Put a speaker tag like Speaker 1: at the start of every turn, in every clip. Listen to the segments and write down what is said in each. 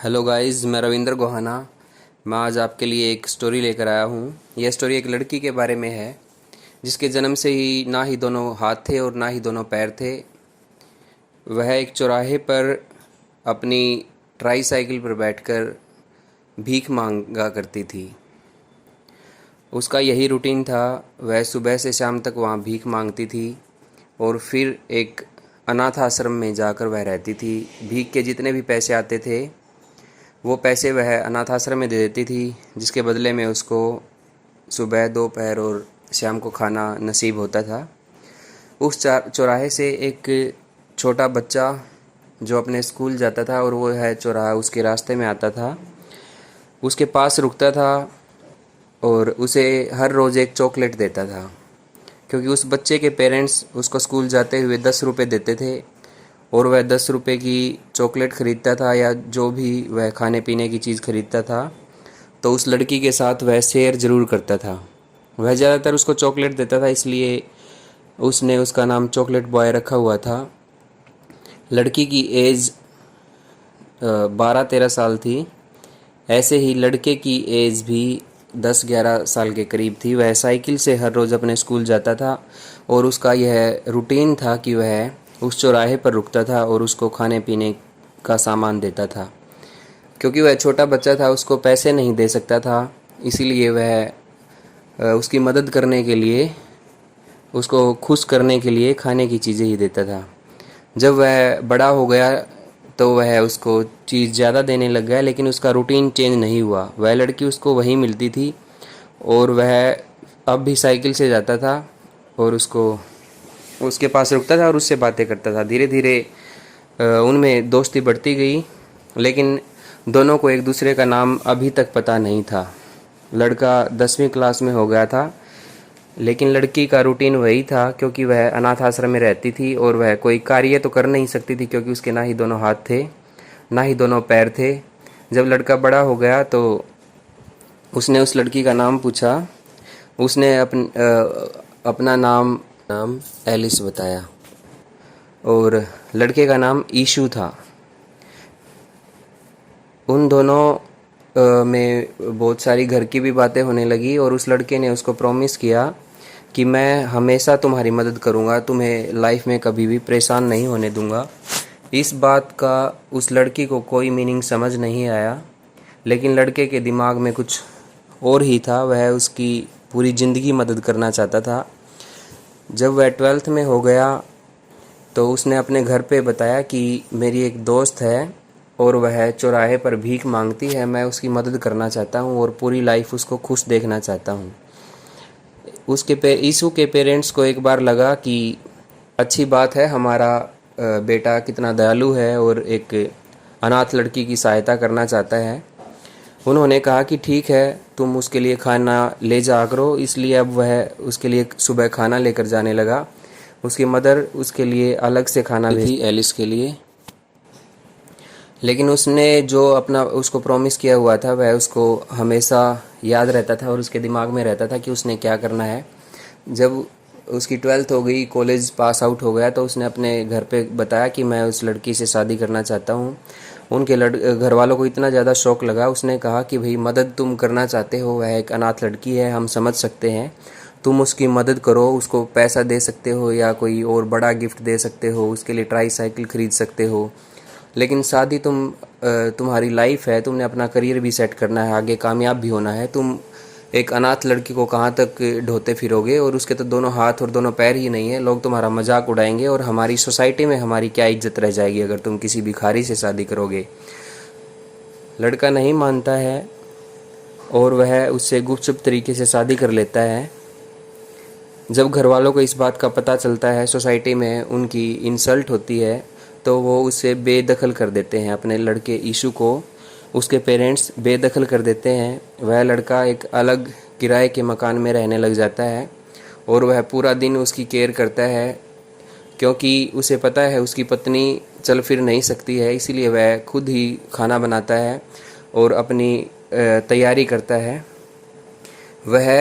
Speaker 1: Hello guys, मैं रविंद्र गोहाना। मैं आज आपके लिए एक स्टोरी लेकर आया हूँ। यह स्टोरी एक लड़की के बारे में है जिसके जन्म से ही ना ही दोनों हाथ थे और ना ही दोनों पैर थे। वह एक चौराहे पर अपनी ट्राई साइकिल पर बैठकर भीख मांगा करती थी। उसका यही रूटीन था। वह सुबह से शाम तक वहाँ भीख मांगती थी और फिर एक अनाथ आश्रम में जाकर वह रहती थी। भीख के जितने भी पैसे आते थे वो पैसे वह अनाथ आश्रम में दे देती थी, जिसके बदले में उसको सुबह, दोपहर और शाम को खाना नसीब होता था। उस चौराहे से एक छोटा बच्चा जो अपने स्कूल जाता था और वो है चौराहा उसके रास्ते में आता था, उसके पास रुकता था और उसे हर रोज़ एक चॉकलेट देता था, क्योंकि उस बच्चे के पेरेंट्स उसको स्कूल जाते हुए 10 रुपये देते थे और वह 10 रुपये की चॉकलेट ख़रीदता था या जो भी वह खाने पीने की चीज़ ख़रीदता था तो उस लड़की के साथ वह शेयर ज़रूर करता था। वह ज़्यादातर उसको चॉकलेट देता था, इसलिए उसने उसका नाम चॉकलेट बॉय रखा हुआ था। लड़की की एज 12-13 साल थी। ऐसे ही लड़के की एज भी 10-11 साल के करीब थी। वह साइकिल से हर रोज़ अपने स्कूल जाता था और उसका यह रूटीन था कि वह उस चौराहे पर रुकता था और उसको खाने पीने का सामान देता था। क्योंकि वह छोटा बच्चा था, उसको पैसे नहीं दे सकता था, इसीलिए वह उसकी मदद करने के लिए, उसको खुश करने के लिए खाने की चीज़ें ही देता था। जब वह बड़ा हो गया तो वह उसको चीज़ ज़्यादा देने लग गया, लेकिन उसका रूटीन चेंज नहीं हुआ। वह लड़की उसको वहीं मिलती थी और वह अब भी साइकिल से जाता था और उसको उसके पास रुकता था और उससे बातें करता था। धीरे धीरे उनमें दोस्ती बढ़ती गई, लेकिन दोनों को एक दूसरे का नाम अभी तक पता नहीं था। लड़का 10वीं क्लास में हो गया था, लेकिन लड़की का रूटीन वही था, क्योंकि वह अनाथ आश्रम में रहती थी और वह कोई कार्य तो कर नहीं सकती थी, क्योंकि उसके ना ही दोनों हाथ थे ना ही दोनों पैर थे। जब लड़का बड़ा हो गया तो उसने उस लड़की का नाम पूछा। उसने अपना नाम एलिस बताया और लड़के का नाम ईशु था। उन दोनों में बहुत सारी घर की भी बातें होने लगी और उस लड़के ने उसको प्रॉमिस किया कि मैं हमेशा तुम्हारी मदद करूंगा, तुम्हें लाइफ में कभी भी परेशान नहीं होने दूंगा। इस बात का उस लड़की को कोई मीनिंग समझ नहीं आया, लेकिन लड़के के दिमाग में कुछ और ही था। वह उसकी पूरी ज़िंदगी मदद करना चाहता था। जब वह 12th में हो गया तो उसने अपने घर पे बताया कि मेरी एक दोस्त है और वह चौराहे पर भीख मांगती है, मैं उसकी मदद करना चाहता हूँ और पूरी लाइफ उसको खुश देखना चाहता हूँ। यीशु के पेरेंट्स को एक बार लगा कि अच्छी बात है, हमारा बेटा कितना दयालु है और एक अनाथ लड़की की सहायता करना चाहता है। उन्होंने कहा कि ठीक है, तुम उसके लिए खाना ले जा करो। इसलिए अब वह उसके लिए सुबह खाना लेकर जाने लगा। उसकी मदर उसके लिए अलग से खाना भेजी एलिस के लिए, लेकिन उसने जो अपना उसको प्रॉमिस किया हुआ था वह उसको हमेशा याद रहता था और उसके दिमाग में रहता था कि उसने क्या करना है। जब उसकी 12th हो गई, कॉलेज पास आउट हो गया, तो उसने अपने घर पे बताया कि मैं उस लड़की से शादी करना चाहता हूँ। उनके घर वालों को इतना ज़्यादा शौक लगा। उसने कहा कि भाई, मदद तुम करना चाहते हो, वह एक अनाथ लड़की है, हम समझ सकते हैं, तुम उसकी मदद करो। उसको पैसा दे सकते हो या कोई और बड़ा गिफ्ट दे सकते हो, उसके लिए ट्राई साइकिल ख़रीद सकते हो, लेकिन शादी तुम्हारी लाइफ है, तुमने अपना करियर भी सेट करना है, आगे कामयाब भी होना है। तुम एक अनाथ लड़की को कहाँ तक ढोते फिरोगे, और उसके तो दोनों हाथ और दोनों पैर ही नहीं है। लोग तुम्हारा मजाक उड़ाएंगे और हमारी सोसाइटी में हमारी क्या इज्जत रह जाएगी अगर तुम किसी भिखारी से शादी करोगे। लड़का नहीं मानता है और वह उससे गुपचुप तरीके से शादी कर लेता है। जब घर वालों को इस बात का पता चलता है, सोसाइटी में उनकी इंसल्ट होती है, तो वो उसे बेदखल कर देते हैं। अपने लड़के ईशु को उसके पेरेंट्स बेदखल कर देते हैं। वह लड़का एक अलग किराए के मकान में रहने लग जाता है और वह पूरा दिन उसकी केयर करता है, क्योंकि उसे पता है उसकी पत्नी चल फिर नहीं सकती है। इसीलिए वह खुद ही खाना बनाता है और अपनी तैयारी करता है। वह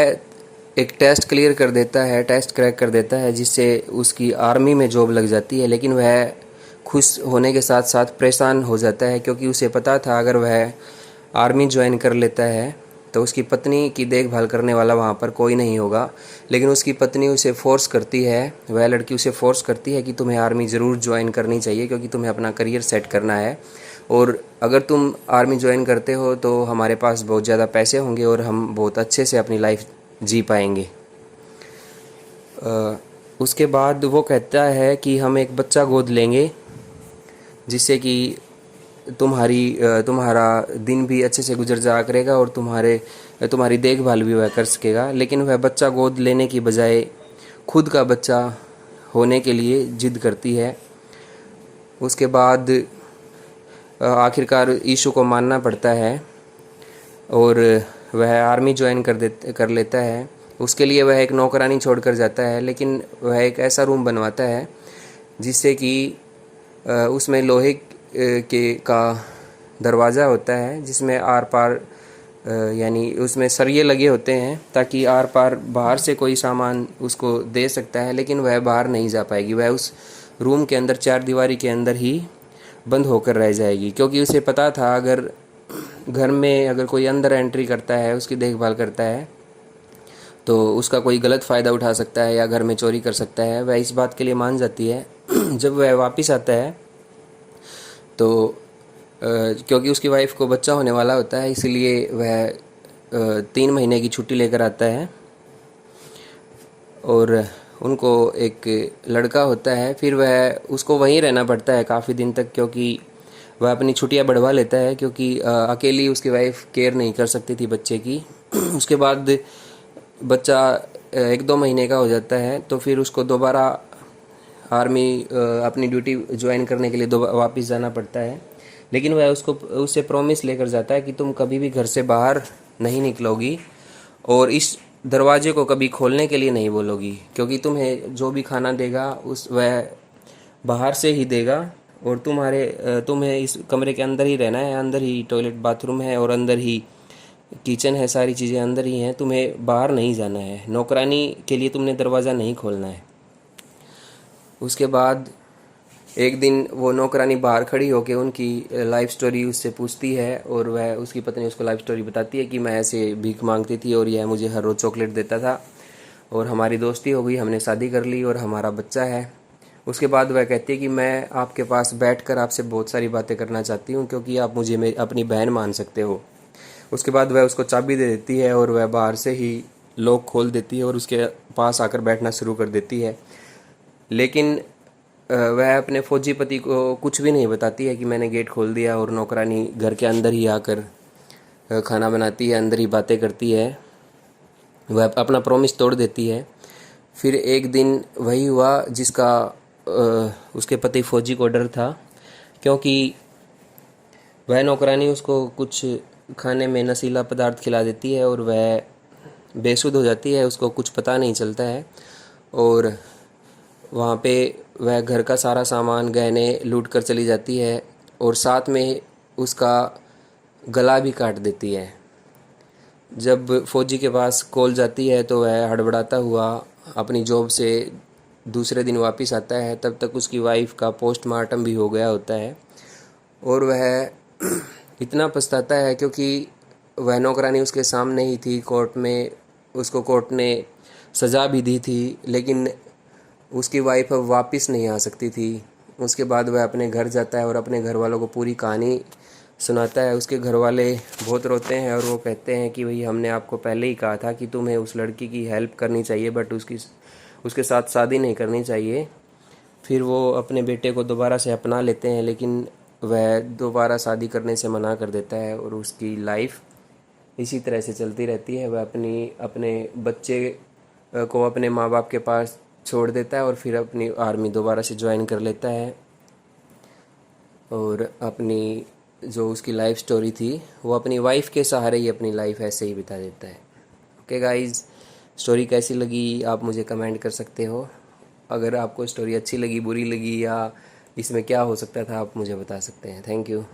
Speaker 1: एक टेस्ट क्लियर कर देता है, टेस्ट क्रैक कर देता है, जिससे उसकी आर्मी में जॉब लग जाती है। लेकिन वह खुश होने के साथ साथ परेशान हो जाता है, क्योंकि उसे पता था अगर वह आर्मी ज्वाइन कर लेता है तो उसकी पत्नी की देखभाल करने वाला वहाँ पर कोई नहीं होगा। लेकिन उसकी पत्नी उसे फोर्स करती है, वह लड़की उसे फोर्स करती है कि तुम्हें आर्मी ज़रूर ज्वाइन करनी चाहिए, क्योंकि तुम्हें अपना करियर सेट करना है, और अगर तुम आर्मी ज्वाइन करते हो तो हमारे पास बहुत ज़्यादा पैसे होंगे और हम बहुत अच्छे से अपनी लाइफ जी पाएंगे। उसके बाद वो कहता है कि हम एक बच्चा गोद लेंगे, जिससे कि तुम्हारा दिन भी अच्छे से गुजर जाया करेगा और तुम्हारी देखभाल भी वह कर सकेगा। लेकिन वह बच्चा गोद लेने की बजाय खुद का बच्चा होने के लिए जिद करती है। उसके बाद आखिरकार यीशु को मानना पड़ता है और वह आर्मी ज्वाइन कर लेता है। उसके लिए वह एक नौकरानी छोड़कर जाता है, लेकिन वह एक ऐसा रूम बनवाता है जिससे कि उसमें लोहे के का दरवाज़ा होता है, जिसमें आर पार यानी उसमें सरिये लगे होते हैं, ताकि आर पार बाहर से कोई सामान उसको दे सकता है, लेकिन वह बाहर नहीं जा पाएगी। वह उस रूम के अंदर चार दीवारी के अंदर ही बंद होकर रह जाएगी, क्योंकि उसे पता था अगर घर में अगर कोई अंदर एंट्री करता है, उसकी देखभाल करता है, तो उसका कोई गलत फ़ायदा उठा सकता है या घर में चोरी कर सकता है। वह इस बात के लिए मान जाती है। जब वह वापस आता है तो क्योंकि उसकी वाइफ को बच्चा होने वाला होता है, इसलिए वह 3 महीने की छुट्टी लेकर आता है और उनको एक लड़का होता है। फिर वह उसको वहीं रहना पड़ता है काफ़ी दिन तक, क्योंकि वह अपनी छुट्टियां बढ़वा लेता है, क्योंकि अकेली उसकी वाइफ केयर नहीं कर सकती थी बच्चे की। उसके बाद बच्चा 1-2 महीने का हो जाता है, तो फिर उसको दोबारा आर्मी अपनी ड्यूटी ज्वाइन करने के लिए वापस जाना पड़ता है। लेकिन वह उससे प्रॉमिस लेकर जाता है कि तुम कभी भी घर से बाहर नहीं निकलोगी और इस दरवाजे को कभी खोलने के लिए नहीं बोलोगी, क्योंकि तुम्हें जो भी खाना देगा वह बाहर से ही देगा और तुम्हें इस कमरे के अंदर ही रहना है। अंदर ही टॉयलेट बाथरूम है और अंदर ही किचन है, सारी चीज़ें अंदर ही हैं, तुम्हें बाहर नहीं जाना है। नौकरानी के लिए तुमने दरवाज़ा नहीं खोलना है। उसके बाद एक दिन वो नौकरानी बाहर खड़ी होकर उनकी लाइफ स्टोरी उससे पूछती है और वह उसकी पत्नी उसको लाइफ स्टोरी बताती है कि मैं ऐसे भीख मांगती थी और यह मुझे हर रोज़ चॉकलेट देता था और हमारी दोस्ती हो गई, हमने शादी कर ली और हमारा बच्चा है। उसके बाद वह कहती है कि मैं आपके पास बैठकर आपसे बहुत सारी बातें करना चाहती हूँ, क्योंकि आप मुझे अपनी बहन मान सकते हो। उसके बाद वह उसको चाबी दे देती है और वह बाहर से ही लॉक खोल देती है और उसके पास आकर बैठना शुरू कर देती है। लेकिन वह अपने फौजी पति को कुछ भी नहीं बताती है कि मैंने गेट खोल दिया, और नौकरानी घर के अंदर ही आकर खाना बनाती है, अंदर ही बातें करती है। वह अपना प्रॉमिस तोड़ देती है। फिर एक दिन वही हुआ जिसका उसके पति फौजी को डर था, क्योंकि वह नौकरानी उसको कुछ खाने में नशीला पदार्थ खिला देती है और वह बेसुध हो जाती है, उसको कुछ पता नहीं चलता है और वहाँ पे वह घर का सारा सामान गहने लूट कर चली जाती है और साथ में उसका गला भी काट देती है। जब फौजी के पास कॉल जाती है तो वह हड़बड़ाता हुआ अपनी जॉब से दूसरे दिन वापस आता है। तब तक उसकी वाइफ का पोस्टमार्टम भी हो गया होता है और वह इतना पछताता है, क्योंकि वह नौकरानी उसके सामने ही थी कोर्ट में, उसको कोर्ट ने सज़ा भी दी थी, लेकिन उसकी वाइफ अब वापस नहीं आ सकती थी। उसके बाद वह अपने घर जाता है और अपने घर वालों को पूरी कहानी सुनाता है। उसके घर वाले बहुत रोते हैं और वो कहते हैं कि भाई हमने आपको पहले ही कहा था कि तुम्हें उस लड़की की हेल्प करनी चाहिए, बट उसके साथ शादी नहीं करनी चाहिए। फिर वो अपने बेटे को दोबारा से अपना लेते हैं, लेकिन वह दोबारा शादी करने से मना कर देता है और उसकी लाइफ इसी तरह से चलती रहती है। वह अपने बच्चे को अपने माँ बाप के पास छोड़ देता है और फिर अपनी आर्मी दोबारा से ज्वाइन कर लेता है और अपनी जो उसकी लाइफ स्टोरी थी वो अपनी वाइफ के सहारे ही अपनी लाइफ ऐसे ही बिता देता है। ओके गाइस, स्टोरी कैसी लगी आप मुझे कमेंट कर सकते हो। अगर आपको स्टोरी अच्छी लगी, बुरी लगी या इसमें क्या हो सकता था, आप मुझे बता सकते हैं। Thank you.